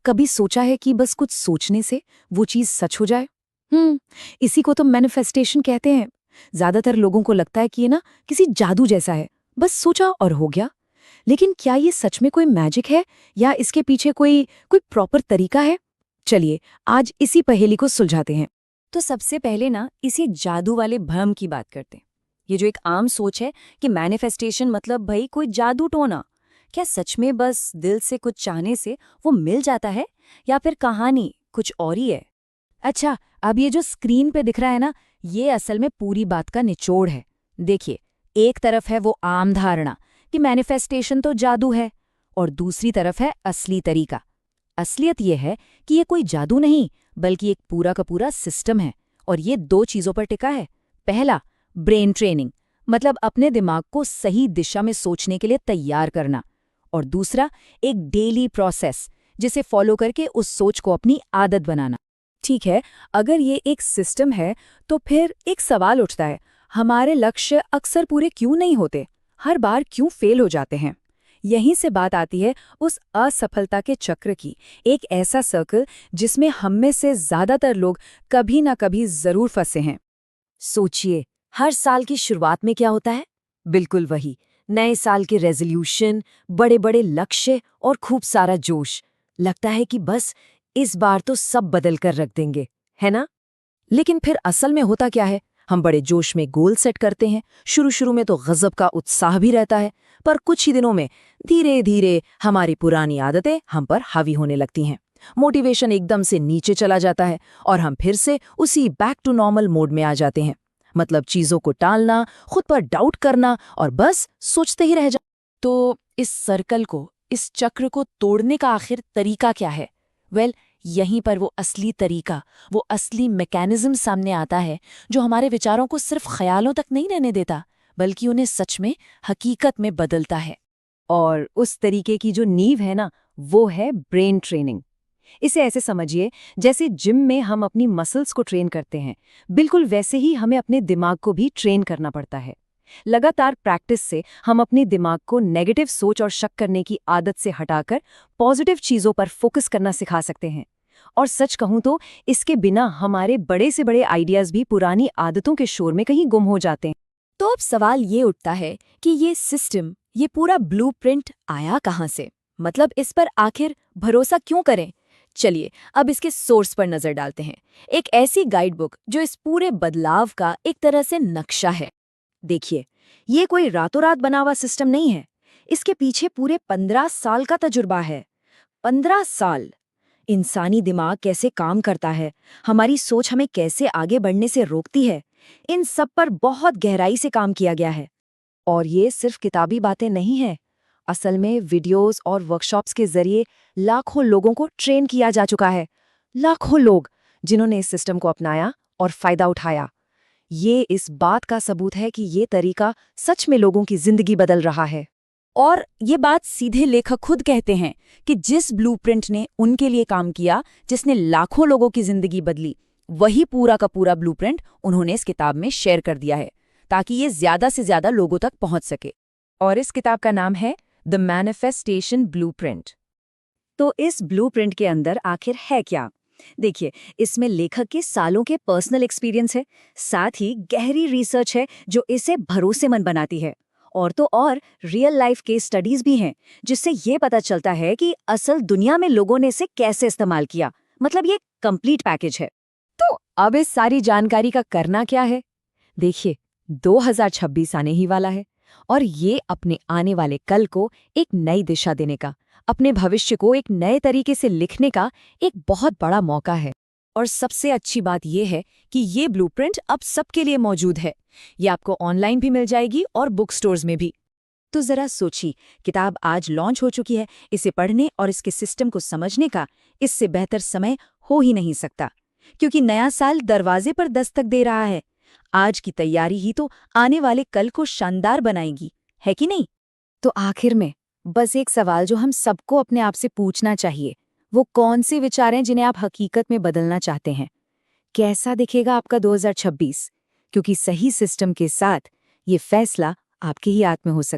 कभी सोचा है कि बस कुछ सोचने से वो चीज सच हो जाए? इसी को तो मैनिफेस्टेशन कहते हैं। ज्यादातर लोगों को लगता है कि ये ना किसी जादू जैसा है, बस सोचा और हो गया। लेकिन क्या ये सच में कोई मैजिक है या इसके पीछे कोई कोई प्रॉपर तरीका है? चलिए आज इसी पहेली को सुलझाते हैं। तो सबसे पहले ना इसी जादू वाले भ्रम की बात करते हैं। ये जो एक आम सोच है कि मैनिफेस्टेशन मतलब भाई कोई जादू टोना, क्या सच में बस दिल से कुछ चाहने से वो मिल जाता है या फिर कहानी कुछ और ही है? अच्छा, अब ये जो स्क्रीन पे दिख रहा है ना, ये असल में पूरी बात का निचोड़ है। देखिए, एक तरफ है वो आम धारणा कि मैनिफेस्टेशन तो जादू है, और दूसरी तरफ है असली तरीका। असलियत ये है कि ये कोई जादू नहीं, बल्कि एक पूरा का पूरा सिस्टम है, और ये दो चीजों पर टिका है। पहला, ब्रेन ट्रेनिंग, मतलब अपने दिमाग को सही दिशा में सोचने के लिए तैयार करना। और दूसरा, एक डेली प्रोसेस, जिसे फॉलो करके उस सोच को अपनी आदत बनाना। ठीक है, अगर ये एक सिस्टम है तो फिर एक सवाल उठता है, हमारे लक्ष्य अक्सर पूरे क्यों नहीं होते? हर बार क्यों फेल हो जाते हैं? यहीं से बात आती है उस असफलता के चक्र की, एक ऐसा सर्कल जिसमें हम में से ज्यादातर लोग कभी ना कभी जरूर फंसे हैं। सोचिए, हर साल की शुरुआत में क्या होता है? बिल्कुल वही, नए साल के रेजोल्यूशन, बड़े बड़े लक्ष्य और खूब सारा जोश। लगता है कि बस इस बार तो सब बदल कर रख देंगे, है ना? लेकिन फिर असल में होता क्या है? हम बड़े जोश में गोल सेट करते हैं, शुरू शुरू में तो गजब का उत्साह भी रहता है, पर कुछ ही दिनों में धीरे धीरे हमारी पुरानी आदतें हम पर हावी होने लगती हैं। मोटिवेशन एकदम से नीचे चला जाता है और हम फिर से उसी बैक टू नॉर्मल मोड में आ जाते हैं। मतलब चीजों को टालना, खुद पर डाउट करना और बस सोचते ही रह जा। तो इस सर्कल को, इस चक्र को तोड़ने का आखिर तरीका क्या है? यहीं पर वो असली तरीका, वो असली मैकेनिज्म सामने आता है, जो हमारे विचारों को सिर्फ ख्यालों तक नहीं रहने देता, बल्कि उन्हें सच में हकीकत में बदलता है। और उस तरीके की जो नींव है ना, वो है ब्रेन ट्रेनिंग। इसे ऐसे समझिए जैसे जिम में हम अपनी मसल्स को ट्रेन करते हैं, बिल्कुल वैसे ही हमें अपने दिमाग को भी ट्रेन करना पड़ता है। लगातार प्रैक्टिस से हम अपने दिमाग को नेगेटिव सोच और शक करने की आदत से हटाकर पॉजिटिव चीजों पर फोकस करना सिखा सकते हैं। और सच कहूं तो इसके बिना हमारे बड़े से बड़े आइडियाज भी पुरानी आदतों के शोर में कहीं गुम हो जाते हैं। तो अब सवाल ये उठता है कि ये सिस्टम, ये पूरा ब्लूप्रिंट आया कहाँ से? मतलब इस पर आखिर भरोसा क्यों करें? चलिए अब इसके सोर्स पर नजर डालते हैं। एक ऐसी गाइडबुक जो इस पूरे बदलाव का एक तरह से नक्शा है। देखिए, ये कोई रातों रात बना हुआ सिस्टम नहीं है। इसके पीछे पूरे 15 साल का तजुर्बा है। 15 साल। इंसानी दिमाग कैसे काम करता है, हमारी सोच हमें कैसे आगे बढ़ने से रोकती है, इन सब पर बहुत गहराई से काम किया गया है। और ये सिर्फ किताबी बातें नहीं हैं। असल में वीडियोस और वर्कशॉप्स के जरिए लाखों लोगों को ट्रेन किया जा चुका है। लाखों लोग जिन्होंने इस सिस्टम को अपनाया और फायदा उठाया। ये इस बात का सबूत है कि ये तरीका सच में लोगों की जिंदगी बदल रहा है। और ये बात सीधे लेखक खुद कहते हैं कि जिस ब्लूप्रिंट ने उनके लिए काम किया, जिसने लाखों लोगों की जिंदगी बदली, वही पूरा का पूरा ब्लूप्रिंट उन्होंने इस किताब में शेयर कर दिया है, ताकि ये ज्यादा से ज्यादा लोगों तक पहुंच सके। और इस किताब का नाम है द मैनिफेस्टेशन ब्लूप्रिंट। तो इस ब्लूप्रिंट के अंदर आखिर है क्या? देखिए, इसमें लेखक के सालों के पर्सनल एक्सपीरियंस है, साथ ही गहरी रिसर्च है जो इसे भरोसेमंद बनाती है। और तो और रियल लाइफ केस स्टडीज भी हैं, जिससे ये पता चलता है कि असल दुनिया में लोगों ने इसे कैसे इस्तेमाल किया। मतलब ये कंप्लीट पैकेज है। तो अब इस सारी जानकारी का करना क्या है? देखिए, 2026 आने ही वाला है, और ये अपने आने वाले कल को एक नई दिशा देने का, अपने भविष्य को एक नए तरीके से लिखने का एक बहुत बड़ा मौका है। और सबसे अच्छी बात यह है कि ये ब्लूप्रिंट अब सबके लिए मौजूद है। ये आपको ऑनलाइन भी मिल जाएगी और बुक स्टोर्स में भी। तो जरा सोचिए, किताब आज लॉन्च हो चुकी है। इसे पढ़ने और इसके सिस्टम को समझने का इससे बेहतर समय हो ही नहीं सकता, क्योंकि नया साल दरवाजे पर दस्तक दे रहा है। आज की तैयारी ही तो आने वाले कल को शानदार बनाएगी, है कि नहीं? तो आखिर में बस एक सवाल जो हम सबको अपने आप से पूछना चाहिए, वो कौन से विचार हैं जिन्हें आप हकीकत में बदलना चाहते हैं? कैसा दिखेगा आपका 2026? क्योंकि सही सिस्टम के साथ ये फैसला आपके ही हाथ में हो सकता है।